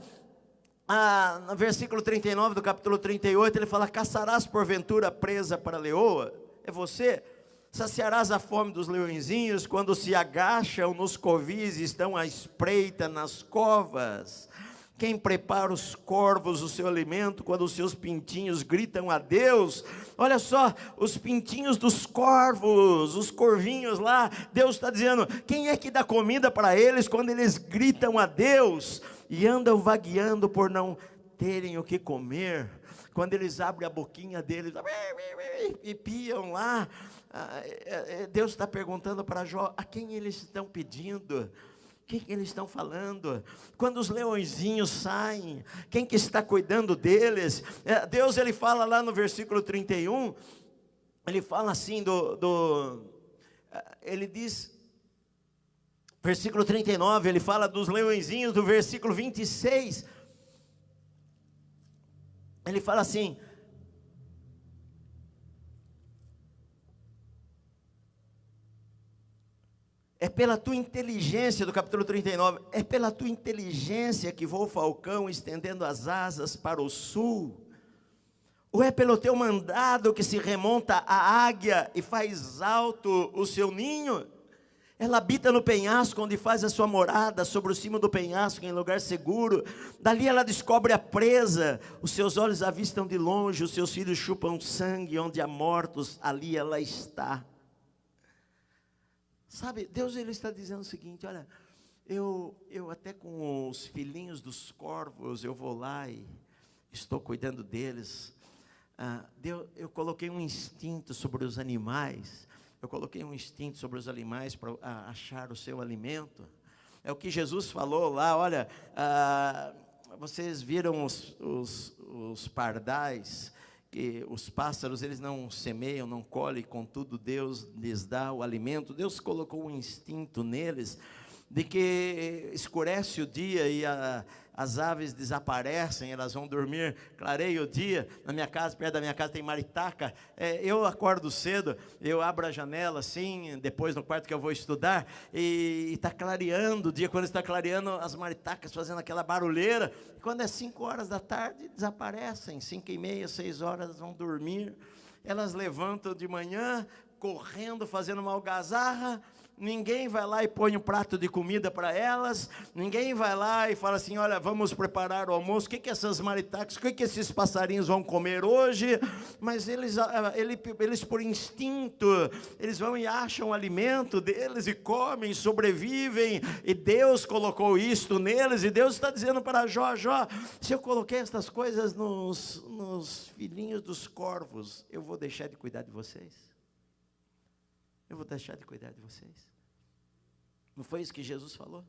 no versículo 39 do capítulo 38, ele fala, caçarás porventura presa para a leoa? É você? Saciarás a fome dos leõezinhos, quando se agacham nos covis e estão à espreita nas covas? Quem prepara os corvos o seu alimento, quando os seus pintinhos gritam a Deus? Olha só, os pintinhos dos corvos, os corvinhos lá, Deus está dizendo, quem é que dá comida para eles quando eles gritam a Deus? E andam vagueando por não terem o que comer, quando eles abrem a boquinha deles, e piam lá. Deus está perguntando para Jó, a quem eles estão pedindo? Quem que eles estão falando? Quando os leõezinhos saem, quem que está cuidando deles? Deus, ele fala lá no versículo 31, ele fala assim ele diz, versículo 39, ele fala dos leõezinhos, do versículo 26, ele fala assim, é pela tua inteligência, do capítulo 39, é pela tua inteligência que voa o falcão estendendo as asas para o sul? Ou é pelo teu mandado que se remonta a águia e faz alto o seu ninho? Ela habita no penhasco, onde faz a sua morada, sobre o cimo do penhasco, em lugar seguro. Dali ela descobre a presa, os seus olhos avistam de longe, os seus filhos chupam sangue, onde há mortos, ali ela está. Sabe, Deus, ele está dizendo o seguinte, olha, eu até com os filhinhos dos corvos, eu vou lá e estou cuidando deles. Eu coloquei um instinto sobre os animais, para achar o seu alimento. É o que Jesus falou lá, olha, vocês viram os pardais, que os pássaros, eles não semeiam, não colhem, contudo Deus lhes dá o alimento. Deus colocou um instinto neles, de que escurece o dia e as aves desaparecem, elas vão dormir, clareia o dia. Na minha casa, perto da minha casa tem maritaca. Eu acordo cedo, eu abro a janela assim, depois no quarto que eu vou estudar, e está clareando o dia. Quando está clareando, as maritacas fazendo aquela barulheira. Quando é 5 horas da tarde, desaparecem. 5h30, 6 horas vão dormir. Elas levantam de manhã, correndo, fazendo uma algazarra. Ninguém vai lá e põe um prato de comida para elas. Ninguém vai lá e fala assim, olha, vamos preparar o almoço. O que essas maritacas, o que esses passarinhos vão comer hoje? Mas eles por instinto, eles vão e acham o alimento deles e comem, sobrevivem. E Deus colocou isto neles. E Deus está dizendo para Jó, se eu coloquei estas coisas nos filhinhos dos corvos, eu vou deixar de cuidar de vocês? Eu vou deixar de cuidar de vocês? Não foi isso que Jesus falou?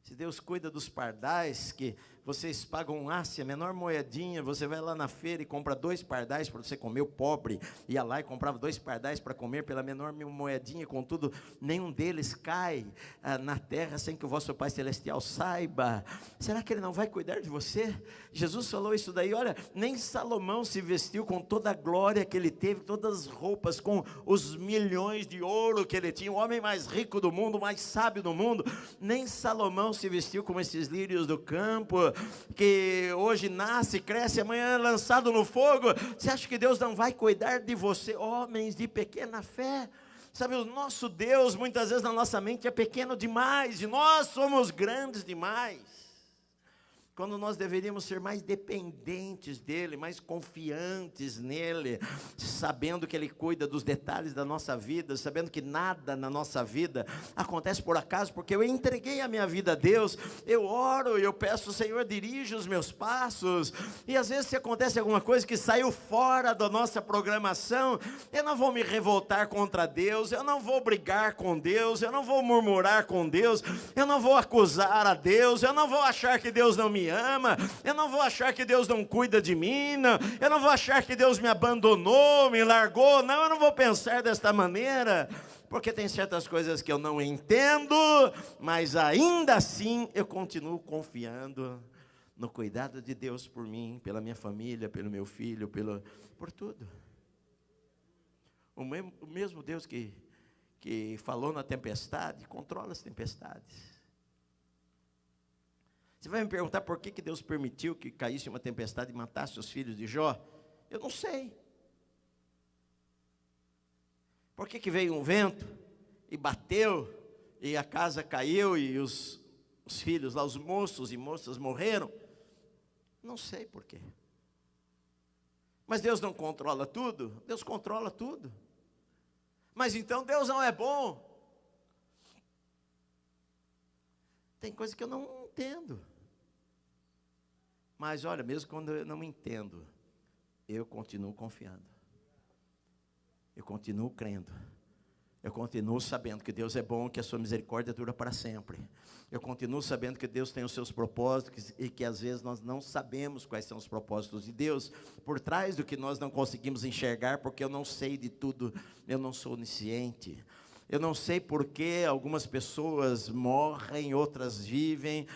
Se Deus cuida dos pardais, que vocês pagam a menor moedinha, você vai lá na feira e compra 2 pardais para você comer, o pobre ia lá e comprava 2 pardais para comer pela menor moedinha, contudo, nenhum deles cai na terra sem que o vosso Pai Celestial saiba. Será que Ele não vai cuidar de você? Jesus falou isso daí, olha, nem Salomão se vestiu com toda a glória que ele teve, todas as roupas, com os milhões de ouro que ele tinha, o homem mais rico do mundo, mais sábio do mundo, nem Salomão se vestiu como esses lírios do campo, que hoje nasce, cresce, amanhã é lançado no fogo. Você acha que Deus não vai cuidar de você, homens de pequena fé? Sabe, o nosso Deus, muitas vezes na nossa mente, é pequeno demais, e nós somos grandes demais. Quando nós deveríamos ser mais dependentes dEle, mais confiantes nele, sabendo que Ele cuida dos detalhes da nossa vida, sabendo que nada na nossa vida acontece por acaso, porque eu entreguei a minha vida a Deus, eu oro, eu peço, Senhor, dirige os meus passos, e às vezes se acontece alguma coisa que saiu fora da nossa programação, eu não vou me revoltar contra Deus, eu não vou brigar com Deus, eu não vou murmurar com Deus, eu não vou acusar a Deus, eu não vou achar que Deus não me ama, eu não vou achar que Deus não cuida de mim, não, eu não vou achar que Deus me abandonou, me largou, não, eu não vou pensar desta maneira, porque tem certas coisas que eu não entendo, mas ainda assim eu continuo confiando no cuidado de Deus por mim, pela minha família, pelo meu filho, por tudo. O mesmo Deus que falou na tempestade, controla as tempestades. Você vai me perguntar por que Deus permitiu que caísse uma tempestade e matasse os filhos de Jó? Eu não sei. Por que veio um vento e bateu, e a casa caiu, e os filhos lá, os moços e moças morreram? Não sei por quê. Mas Deus não controla tudo? Deus controla tudo. Mas então Deus não é bom? Tem coisa que eu não entendo. Mas olha, mesmo quando eu não entendo, eu continuo confiando. Eu continuo crendo. Eu continuo sabendo que Deus é bom, que a sua misericórdia dura para sempre. Eu continuo sabendo que Deus tem os seus propósitos e que às vezes nós não sabemos quais são os propósitos de Deus, por trás do que nós não conseguimos enxergar, porque eu não sei de tudo, eu não sou onisciente. Eu não sei por que algumas pessoas morrem, outras vivem.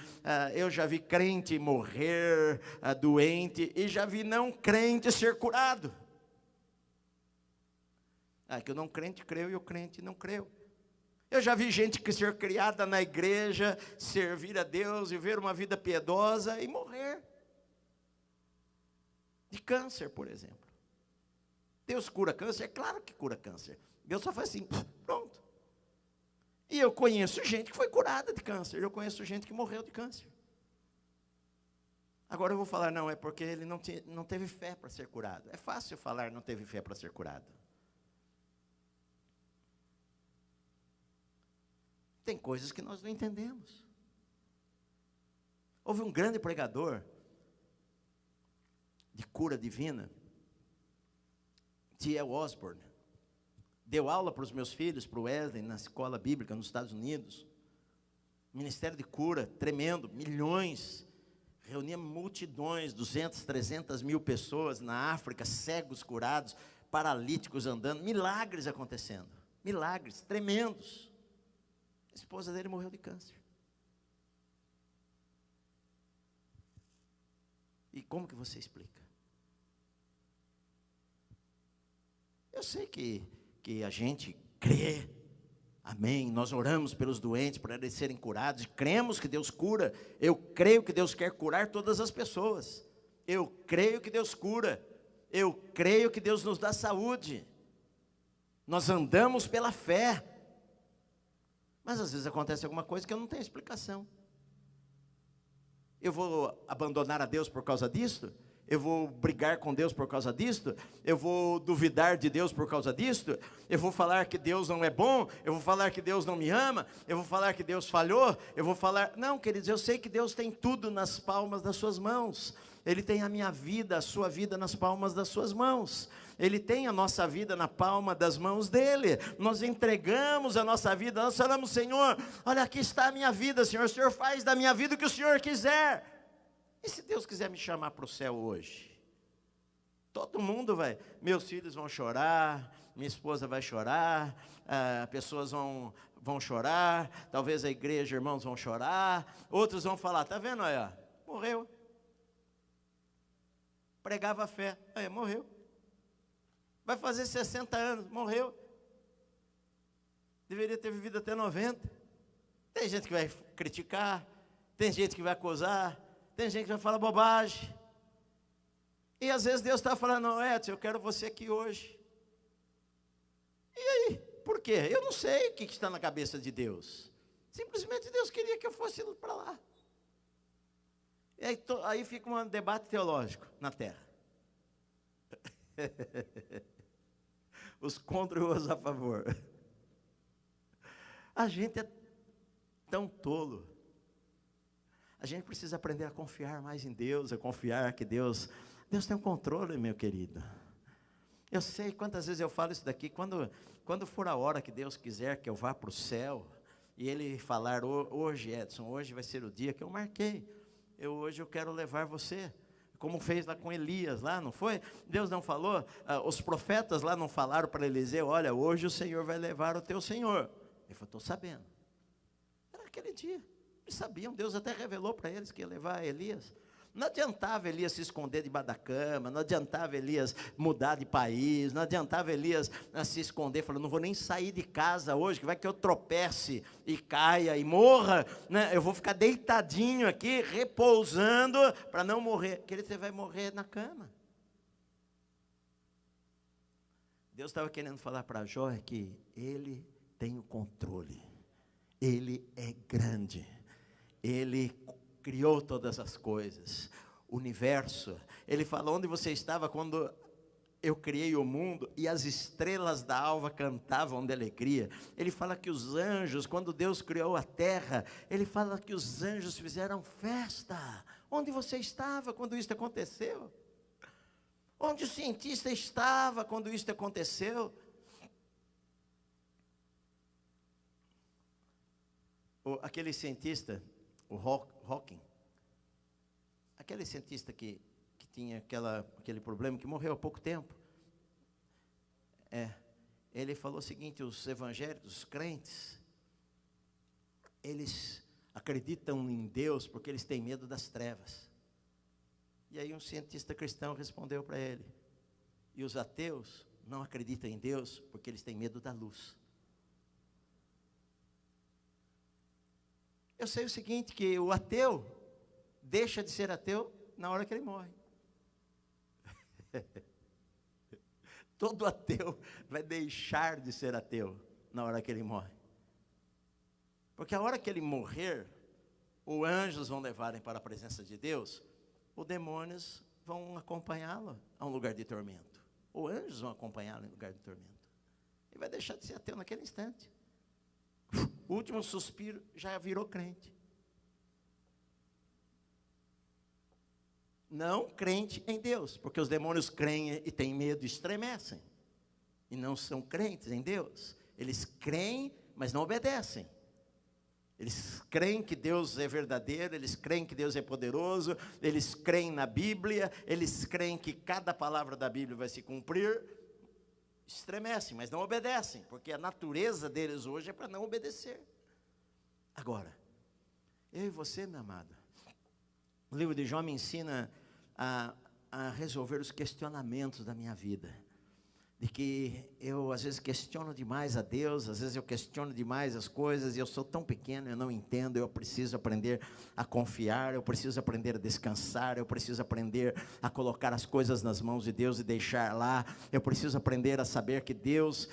Eu já vi crente morrer doente e já vi não crente ser curado. Que o não crente creu e o crente não creu. Eu já vi gente que ser criada na igreja, servir a Deus, viver uma vida piedosa e morrer. De câncer, por exemplo. Deus cura câncer? É claro que cura câncer. Deus só faz assim, pronto. E eu conheço gente que foi curada de câncer. Eu conheço gente que morreu de câncer. Agora eu vou falar, não, é porque ele não teve fé para ser curado. É fácil falar, não teve fé para ser curado. Tem coisas que nós não entendemos. Houve um grande pregador de cura divina, T.L. Osborne. Deu aula para os meus filhos, para o Wesley, na escola bíblica nos Estados Unidos. Ministério de cura, tremendo, milhões. Reunia multidões, 200, 300 mil pessoas na África, cegos curados, paralíticos andando, milagres acontecendo. Milagres tremendos. A esposa dele morreu de câncer. como que você explica? Eu sei que a gente crê, amém, nós oramos pelos doentes para eles serem curados, e cremos que Deus cura. Eu creio que Deus quer curar todas as pessoas, eu creio que Deus cura, eu creio que Deus nos dá saúde, nós andamos pela fé, mas às vezes acontece alguma coisa que eu não tenho explicação. Eu vou abandonar a Deus por causa disto? Eu vou brigar com Deus por causa disto? Eu vou duvidar de Deus por causa disto? Eu vou falar que Deus não é bom? Eu vou falar que Deus não me ama? Eu vou falar que Deus falhou? Eu vou falar... Não, queridos, eu sei que Deus tem tudo nas palmas das suas mãos. Ele tem a minha vida, a sua vida nas palmas das suas mãos. Ele tem a nossa vida na palma das mãos dele. Nós entregamos a nossa vida, nós falamos: Senhor, olha, aqui está a minha vida, Senhor. O Senhor faz da minha vida o que o Senhor quiser. E se Deus quiser me chamar para o céu hoje? Todo mundo vai, meus filhos vão chorar, minha esposa vai chorar, pessoas vão chorar, talvez a igreja, irmãos, vão chorar, outros vão falar: está vendo, olha, morreu. Pregava a fé, aí morreu. Vai fazer 60 anos, morreu. Deveria ter vivido até 90. Tem gente que vai criticar, tem gente que vai acusar, tem gente que vai falar bobagem. E às vezes Deus está falando: não, Edson, eu quero você aqui hoje. E aí? Por quê? Eu não sei o que está na cabeça de Deus. Simplesmente Deus queria que eu fosse para lá. E aí fica um debate teológico na terra. Os contra e os a favor. A gente é tão tolo. A gente precisa aprender a confiar mais em Deus, a confiar que Deus tem um controle, meu querido. Eu sei quantas vezes eu falo isso daqui, quando for a hora que Deus quiser que eu vá para o céu, e Ele falar: hoje, Edson, hoje vai ser o dia que eu marquei, hoje eu quero levar você, como fez lá com Elias, lá, não foi? Deus não falou, os profetas lá não falaram para Eliseu: olha, hoje o Senhor vai levar o teu Senhor. Ele falou: estou sabendo. Era aquele dia, eles sabiam, Deus até revelou para eles que ia levar Elias. Não adiantava Elias se esconder debaixo da cama, não adiantava Elias mudar de país, não adiantava Elias se esconder, falando: não vou nem sair de casa hoje, que vai que eu tropece e caia e morra, né? Eu vou ficar deitadinho aqui, repousando, para não morrer. Querido, você vai morrer na cama. Deus estava querendo falar para Jó que Ele tem o controle, Ele é grande, Ele criou todas as coisas, o universo. Ele fala: onde você estava quando eu criei o mundo e as estrelas da alva cantavam de alegria. Ele fala que os anjos, quando Deus criou a terra, Ele fala que os anjos fizeram festa. Onde você estava quando isso aconteceu? Onde o cientista estava quando isso aconteceu? Aquele cientista, o Hawking, aquele cientista que tinha aquele problema, que morreu há pouco tempo, ele falou o seguinte: os evangélicos, os crentes, eles acreditam em Deus porque eles têm medo das trevas. E aí um cientista cristão respondeu para ele: e os ateus não acreditam em Deus porque eles têm medo da luz. Eu sei o seguinte, que o ateu deixa de ser ateu na hora que ele morre. Todo ateu vai deixar de ser ateu na hora que ele morre. Porque a hora que ele morrer, os anjos vão levá-lo para a presença de Deus, os demônios vão acompanhá-lo a um lugar de tormento. Os anjos vão acompanhá-lo em lugar de tormento. Ele vai deixar de ser ateu naquele instante. O último suspiro, já virou crente. Não crente em Deus, porque os demônios creem e têm medo e estremecem. E não são crentes em Deus. Eles creem, mas não obedecem. Eles creem que Deus é verdadeiro, eles creem que Deus é poderoso, eles creem na Bíblia, eles creem que cada palavra da Bíblia vai se cumprir. Estremecem, mas não obedecem, porque a natureza deles hoje é para não obedecer. Agora, eu e você, meu amado, o livro de Jó me ensina a resolver os questionamentos da minha vida. De que eu às vezes questiono demais a Deus, às vezes eu questiono demais as coisas, e eu sou tão pequeno, eu não entendo, eu preciso aprender a confiar, eu preciso aprender a descansar, eu preciso aprender a colocar as coisas nas mãos de Deus e deixar lá, eu preciso aprender a saber que Deus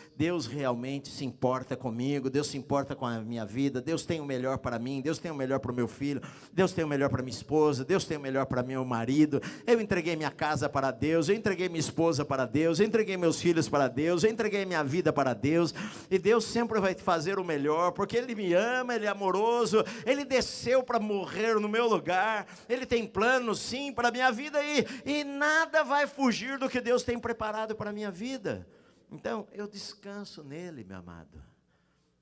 realmente se importa comigo, Deus se importa com a minha vida, Deus tem o melhor para mim, Deus tem o melhor para o meu filho, Deus tem o melhor para minha esposa, Deus tem o melhor para meu marido. Eu entreguei minha casa para Deus, eu entreguei minha esposa para Deus, eu entreguei meus filhos para Deus, eu entreguei minha vida para Deus, e Deus sempre vai fazer o melhor, porque Ele me ama, Ele é amoroso, Ele desceu para morrer no meu lugar, Ele tem planos sim para a minha vida, e nada vai fugir do que Deus tem preparado para a minha vida. Então eu descanso nele, meu amado.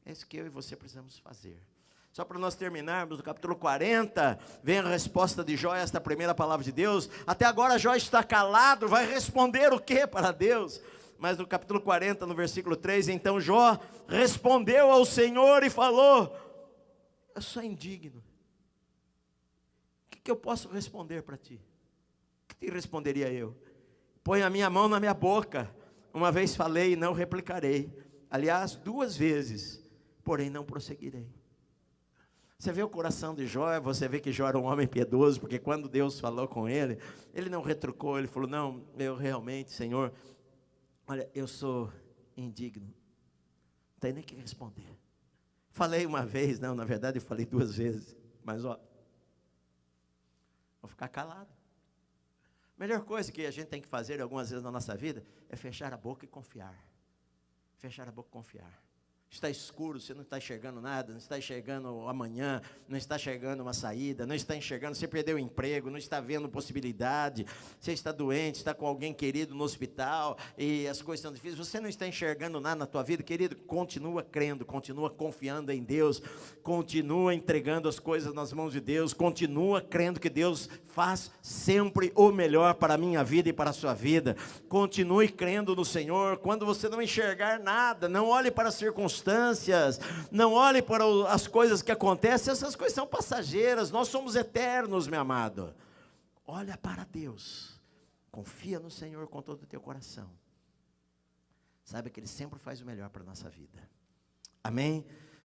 É isso que eu e você precisamos fazer. Só para nós terminarmos, no capítulo 40, vem a resposta de Jó, esta primeira palavra de Deus. Até agora Jó está calado, vai responder o que para Deus? Mas no capítulo 40, no versículo 3, então Jó respondeu ao Senhor e falou: eu sou indigno. O que eu posso responder para ti? O que te responderia eu? Põe a minha mão na minha boca. Uma vez falei e não replicarei. Aliás, 2 vezes, porém não prosseguirei. Você vê o coração de Jó, você vê que Jó era um homem piedoso, porque quando Deus falou com ele, ele não retrucou, ele falou: não, eu realmente, Senhor, olha, eu sou indigno, não tem nem o que responder. Falei uma vez, não, na verdade eu falei 2 vezes, mas ó, vou ficar calado. A melhor coisa que a gente tem que fazer algumas vezes na nossa vida é fechar a boca e confiar. Fechar a boca e confiar. Está escuro, você não está enxergando nada, não está enxergando amanhã, não está enxergando uma saída, não está enxergando, você perdeu o emprego, não está vendo possibilidade, você está doente, está com alguém querido no hospital, e as coisas estão difíceis, você não está enxergando nada na tua vida, querido, continua crendo, continua confiando em Deus, continua entregando as coisas nas mãos de Deus, continua crendo que Deus faz sempre o melhor para a minha vida e para a sua vida. Continue crendo no Senhor. Quando você não enxergar nada, não olhe para as circunstâncias, não olhe para as coisas que acontecem, essas coisas são passageiras, nós somos eternos, meu amado. Olha para Deus, confia no Senhor com todo o teu coração, saiba que Ele sempre faz o melhor para a nossa vida. Amém?